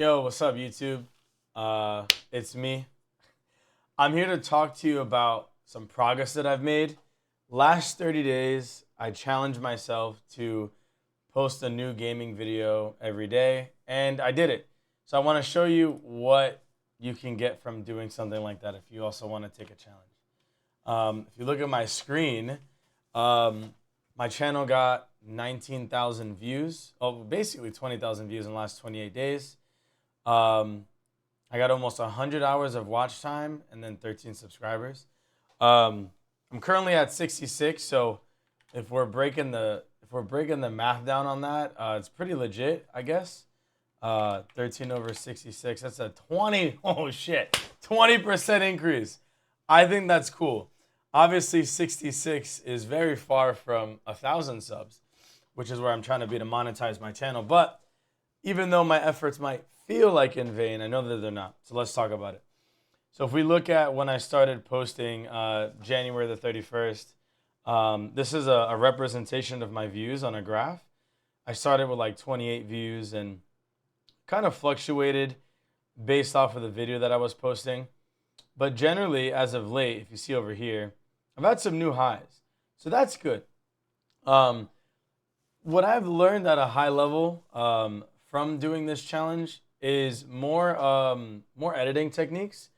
Yo, what's up, YouTube? It's me. I'm here to talk to you about some progress that I've made. Last 30 days, I challenged myself to post a new gaming video every day, and I did it. So I want to show you what you can get from doing something like that if you also want to take a challenge. If you look at my screen, my channel got 19,000 views. Oh, basically 20,000 views in the last 28 days. I got almost 100 hours of watch time and then 13 subscribers. I'm currently at 66, so if we're breaking the math down on that, it's pretty legit, I guess. 13 over 66, that's a 20, oh shit, 20% increase. I think that's cool. Obviously, 66 is very far from 1,000 subs, which is where I'm trying to be to monetize my channel. But even though my efforts might feel like in vain, I know that they're not. So let's talk about it. So if we look at when I started posting January the 31st, this is a representation of my views on a graph. I started with like 28 views and kind of fluctuated based off of the video that I was posting. But generally, as of late, if you see over here, I've had some new highs. So that's good. Um, what I've learned at a high level from doing this challenge is more editing techniques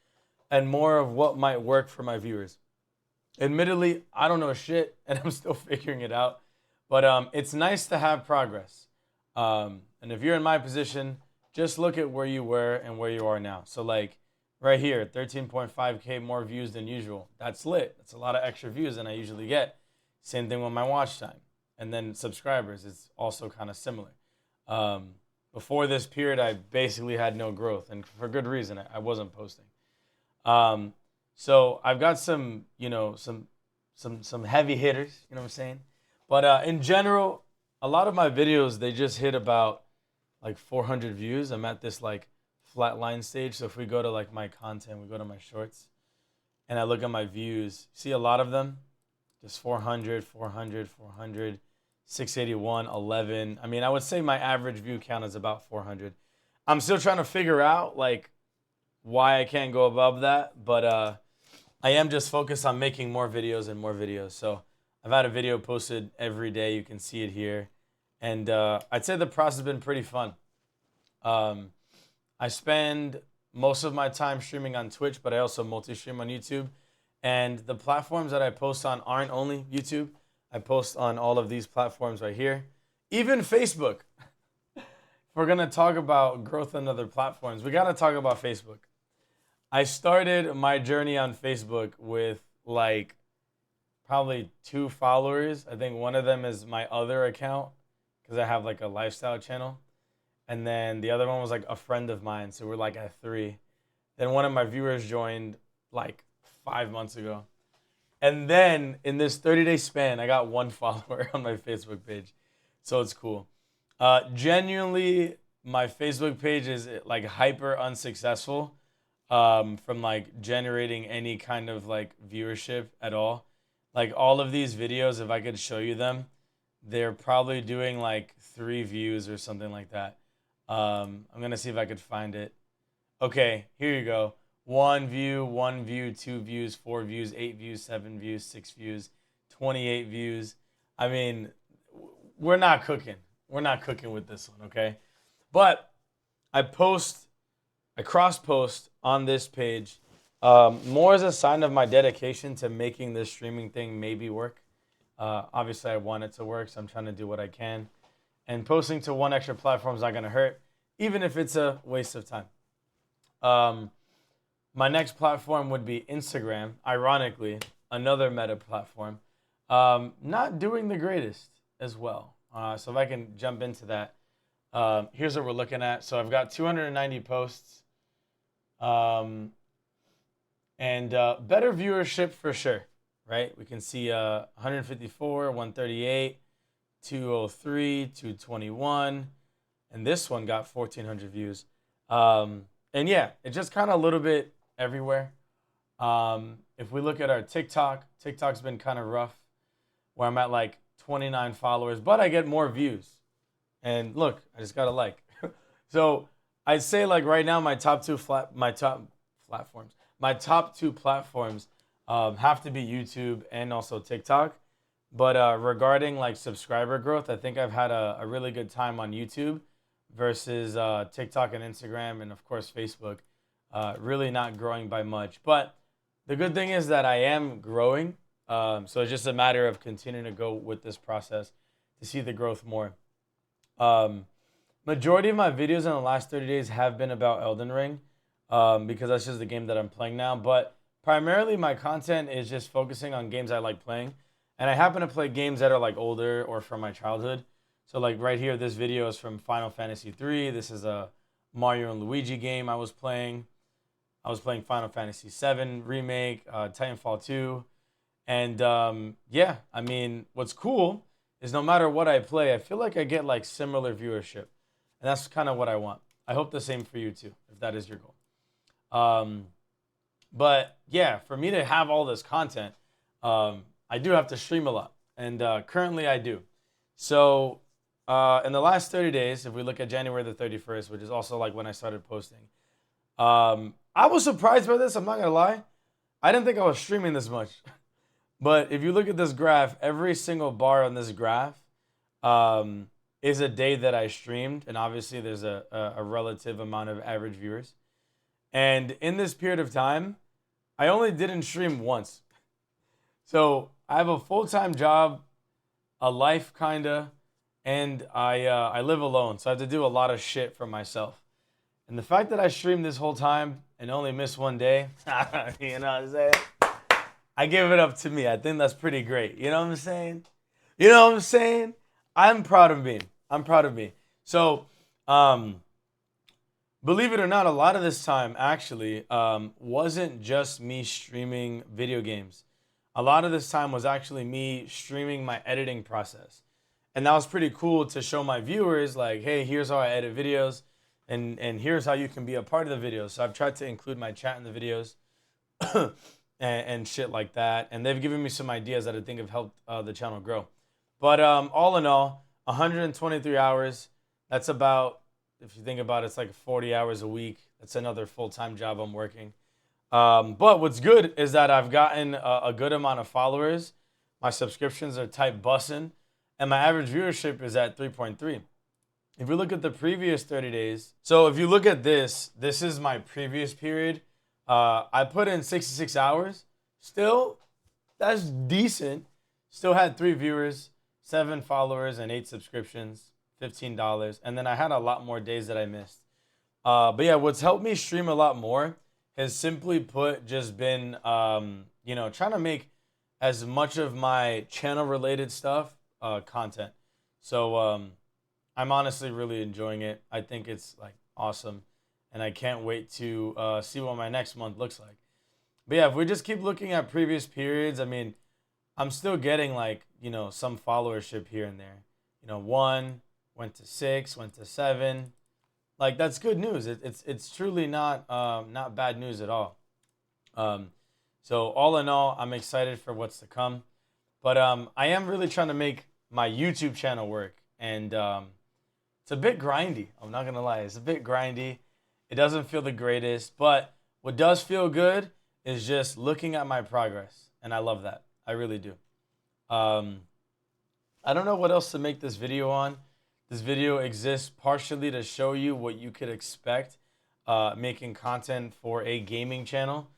and more of what might work for my viewers. Admittedly, I don't know shit, and I'm still figuring it out. But it's nice to have progress. And if you're in my position, just look at where you were and where you are now. So like right here, 13.5K more views than usual. That's lit. That's a lot of extra views than I usually get. Same thing with my watch time. And then subscribers is also kind of similar. Before this period, I basically had no growth, and for good reason. I wasn't posting. Um, so I've got some, some heavy hitters. You know what I'm saying? But in general, a lot of my videos they just hit about like 400 views. I'm at this like flat line stage. So if we go to like my content, we go to my shorts, and I look at my views. See a lot of them, just 400, 400, 400. 681, 11. I mean, I would say my average view count is about 400. I'm still trying to figure out like why I can't go above that, but I am just focused on making more videos and more videos. So I've had a video posted every day. You can see it here, and I'd say the process has been pretty fun. Um, I spend most of my time streaming on Twitch, but I also multi-stream on YouTube. And the platforms that I post on aren't only YouTube. I post on all of these platforms right here, even Facebook. If we're gonna talk about growth on other platforms, we gotta talk about Facebook. I started my journey on Facebook with like probably 2 followers. I think one of them is my other account because I have like a lifestyle channel. And then the other one was like a friend of mine. So we're like at 3. Then one of my viewers joined like 5 months ago. And then in this 30-day span, I got 1 follower on my Facebook page. So it's cool. Genuinely, my Facebook page is like hyper unsuccessful from like generating any kind of like viewership at all. Like all of these videos, if I could show you them, they're probably doing like 3 views or something like that. I'm gonna see if I could find it. Okay, here you go. 1 view, 1 view, 2 views, 4 views, 8 views, 7 views, 6 views, 28 views. I mean, we're not cooking. We're not cooking with this one, okay? But I post, I cross post on this page more as a sign of my dedication to making this streaming thing maybe work. Obviously, I want it to work, so I'm trying to do what I can. And posting to one extra platform is not going to hurt, even if it's a waste of time. My next platform would be Instagram, ironically, another meta platform. Not doing the greatest as well. So if I can jump into that, here's what we're looking at. So I've got 290 posts and better viewership for sure, right? We can see 154, 138, 203, 221, and this one got 1,400 views. And yeah, it's just kind of a little bit everywhere. If we look at our TikTok, TikTok's been kind of rough, where I'm at like 29 followers, but I get more views. And look, I just got a like. So I'd say like right now my top two platforms have to be YouTube and also TikTok. But regarding like subscriber growth, I think I've had a really good time on YouTube versus TikTok and Instagram and of course Facebook. Really not growing by much. But the good thing is that I am growing. So it's just a matter of continuing to go with this process to see the growth more. Um, Majority of my videos in the last 30 days have been about Elden Ring because that's just the game that I'm playing now. But primarily, my content is just focusing on games I like playing. And I happen to play games that are like older or from my childhood. So, like right here, this video is from Final Fantasy 3. This is a Mario and Luigi game I was playing. I was playing Final Fantasy 7 Remake, Titanfall 2. And yeah, I mean, what's cool is no matter what I play, I feel like I get like similar viewership. And that's kind of what I want. I hope the same for you too, if that is your goal. Um, but yeah, for me to have all this content, I do have to stream a lot. And currently I do. So in the last 30 days, if we look at January the 31st, which is also like when I started posting, I was surprised by this. I'm not going to lie. I didn't think I was streaming this much. But if you look at this graph, every single bar on this graph is a day that I streamed. And obviously, there's a relative amount of average viewers. And in this period of time, I only didn't stream once. So I have a full-time job, a life kinda, and I live alone. So I have to do a lot of shit for myself. And the fact that I streamed this whole time and only missed one day, you know what I'm saying? I give it up to me. I think that's pretty great. You know what I'm saying? You know what I'm saying? I'm proud of me. I'm proud of me. So, believe it or not, a lot of this time actually wasn't just me streaming video games. A lot of this time was actually me streaming my editing process. And that was pretty cool to show my viewers, like, hey, here's how I edit videos, and here's how you can be a part of the videos. So I've tried to include my chat in the videos and shit like that. And they've given me some ideas that I think have helped the channel grow. But all in all, 123 hours. That's about, if you think about it, it's like 40 hours a week. That's another full-time job I'm working. But what's good is that I've gotten a good amount of followers. My subscriptions are type bussin', and my average viewership is at 3.3. If you look at the previous 30 days, so if you look at this is my previous period. I put in 66 hours. Still, that's decent. Still had 3 viewers, 7 followers, and 8 subscriptions, $15. And then I had a lot more days that I missed. But yeah, what's helped me stream a lot more has simply put just been, trying to make as much of my channel related stuff content. So I'm honestly really enjoying it. I think it's like awesome. And I can't wait to see what my next month looks like. But yeah, if we just keep looking at previous periods, I mean, I'm still getting like, some followership here and there. 1 went to 6, went to 7. Like that's good news. It's truly not not bad news at all. So all in all, I'm excited for what's to come. But I am really trying to make my YouTube channel work, and it's a bit grindy. I'm not gonna lie, it's a bit grindy. It doesn't feel the greatest, but what does feel good is just looking at my progress, and I love that. I really do. I don't know what else to make this video on. This video exists partially to show you what you could expect making content for a gaming channel,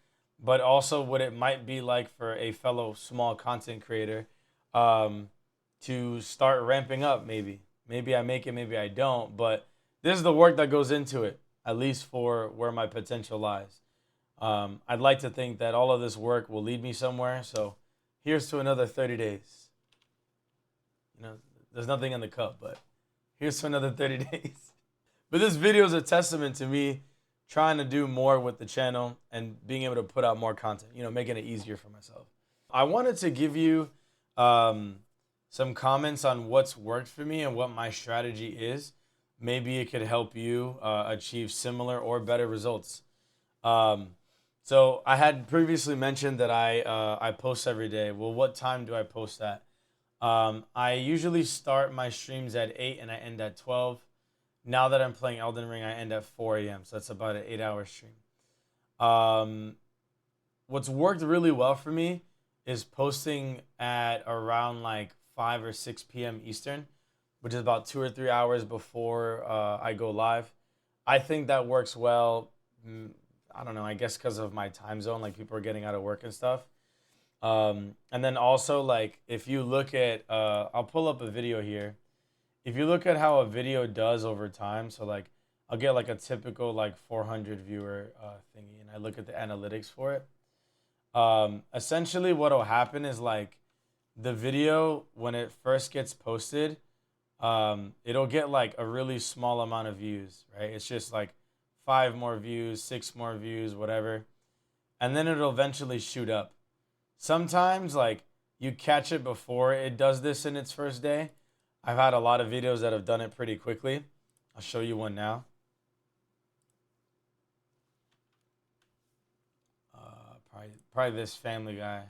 but also what it might be like for a fellow small content creator to start ramping up maybe. Maybe I make it, maybe I don't, but this is the work that goes into it, at least for where my potential lies. I'd like to think that all of this work will lead me somewhere, so here's to another 30 days. There's nothing in the cup, but here's to another 30 days. But this video is a testament to me trying to do more with the channel and being able to put out more content, making it easier for myself. I wanted to give you some comments on what's worked for me and what my strategy is. Maybe it could help you achieve similar or better results. So I had previously mentioned that I post every day. Well, what time do I post at? I usually start my streams at 8 and I end at 12. Now that I'm playing Elden Ring, I end at 4 a.m. So that's about an 8-hour stream. Um, what's worked really well for me is posting at around like 5 or 6 p.m. Eastern, which is about 2 or 3 hours before I go live. I think that works well. I don't know, I guess because of my time zone, like people are getting out of work and stuff. And then also, like, if you look at, I'll pull up a video here. If you look at how a video does over time, so like, I'll get like a typical like 400 viewer thingy, and I look at the analytics for it. Essentially, what'll happen is like the video when it first gets posted, it'll get like a really small amount of views, right? It's just like 5 more views, 6 more views, whatever, and then it'll eventually shoot up. Sometimes like you catch it before it does this in its first day. I've had a lot of videos that have done it pretty quickly. I'll show you one now. Probably this Family Guy.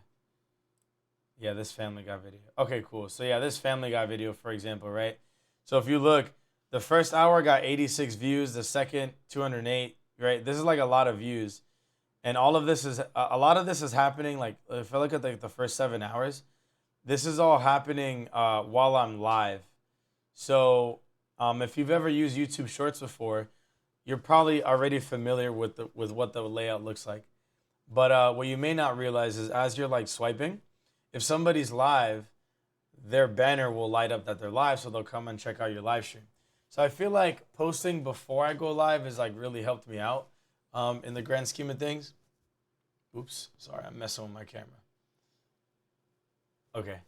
Yeah, this Family Guy video. Okay, cool. So yeah, this Family Guy video, for example, right? So if you look, the first hour got 86 views, the second 208, right? This is like a lot of views. And all of this is, a lot of this is happening, like, if I look at like the first 7 hours, this is all happening while I'm live. So if you've ever used YouTube Shorts before, you're probably already familiar with what the layout looks like. But what you may not realize is as you're like swiping, if somebody's live, their banner will light up that they're live, so they'll come and check out your live stream. So I feel like posting before I go live has like really helped me out in the grand scheme of things. Oops, sorry, I'm messing with my camera. Okay.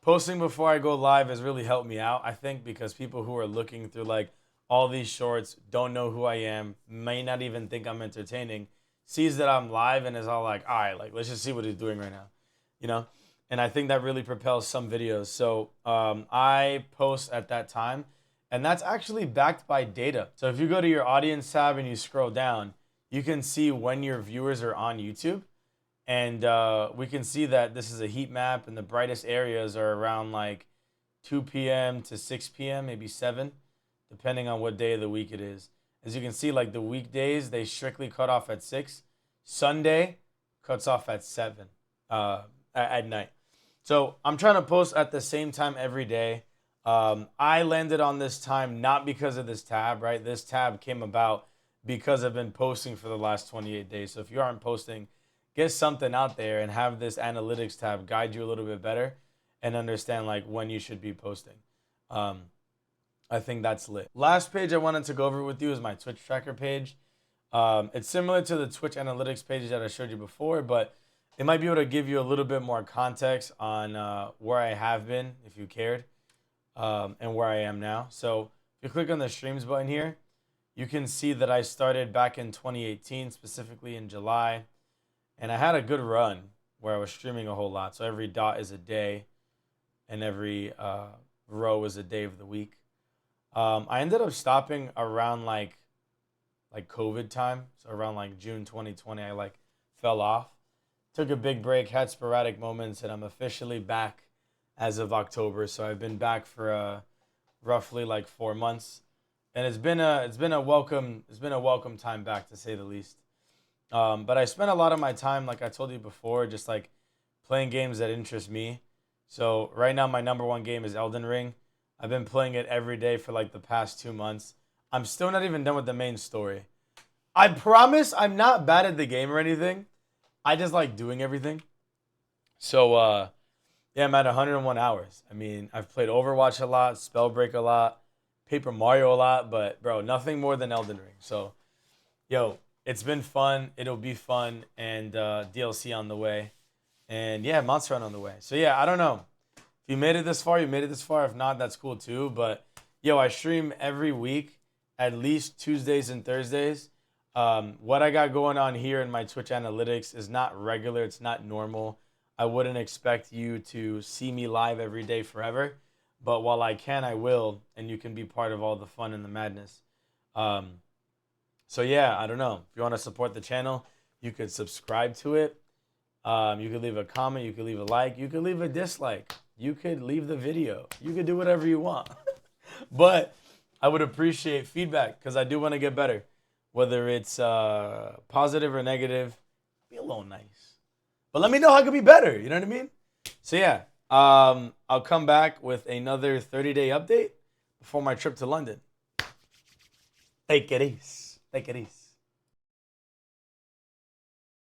Posting before I go live has really helped me out, I think, because people who are looking through like all these shorts don't know who I am, may not even think I'm entertaining, sees that I'm live and is all like, all right, like, let's just see what he's doing right now, you know? And I think that really propels some videos. So I post at that time, and that's actually backed by data. So if you go to your audience tab and you scroll down, you can see when your viewers are on YouTube. And we can see that this is a heat map, and the brightest areas are around like 2 p.m. to 6 p.m., maybe 7, depending on what day of the week it is. As you can see, like the weekdays, they strictly cut off at 6. Sunday cuts off at 7 at night. So I'm trying to post at the same time every day. I landed on this time not because of this tab, right? This tab came about because I've been posting for the last 28 days. So if you aren't posting, get something out there and have this analytics tab guide you a little bit better and understand like when you should be posting. I think that's lit. Last page I wanted to go over with you is my Twitch tracker page. It's similar to the Twitch analytics page that I showed you before, but it might be able to give you a little bit more context on where I have been, if you cared, and where I am now. So if you click on the streams button here, you can see that I started back in 2018, specifically in July. And I had a good run where I was streaming a whole lot. So every dot is a day, and every row is a day of the week. I ended up stopping around like COVID time. So around like June 2020, I like fell off. Took a big break, had sporadic moments, and I'm officially back as of October. So I've been back for roughly like 4 months, and it's been a welcome time back, to say the least. But I spent a lot of my time, like I told you before, just like playing games that interest me. So right now my number one game is Elden Ring. I've been playing it every day for like the past 2 months. I'm still not even done with the main story. I promise I'm not bad at the game or anything. I just like doing everything. So yeah, I'm at 101 hours. I mean, I've played Overwatch a lot, Spellbreak a lot, Paper Mario a lot, but bro, nothing more than Elden Ring. So, yo, it's been fun. It'll be fun, and DLC on the way. And yeah, Monster Hunt on the way. So yeah, I don't know. If you made it this far, you made it this far. If not, that's cool too. But yo, I stream every week, at least Tuesdays and Thursdays. What I got going on here in my Twitch analytics is not regular. It's not normal. I wouldn't expect you to see me live every day forever. But while I can, I will. And you can be part of all the fun and the madness. So yeah, I don't know. If you want to support the channel, you could subscribe to it. You could leave a comment. You could leave a like. You could leave a dislike. You could leave the video. You could do whatever you want. But I would appreciate feedback because I do want to get better. Whether it's positive or negative, be a little nice. But let me know how I could be better. You know what I mean? So yeah, I'll come back with another 30-day update before my trip to London. Take it easy. Take it easy.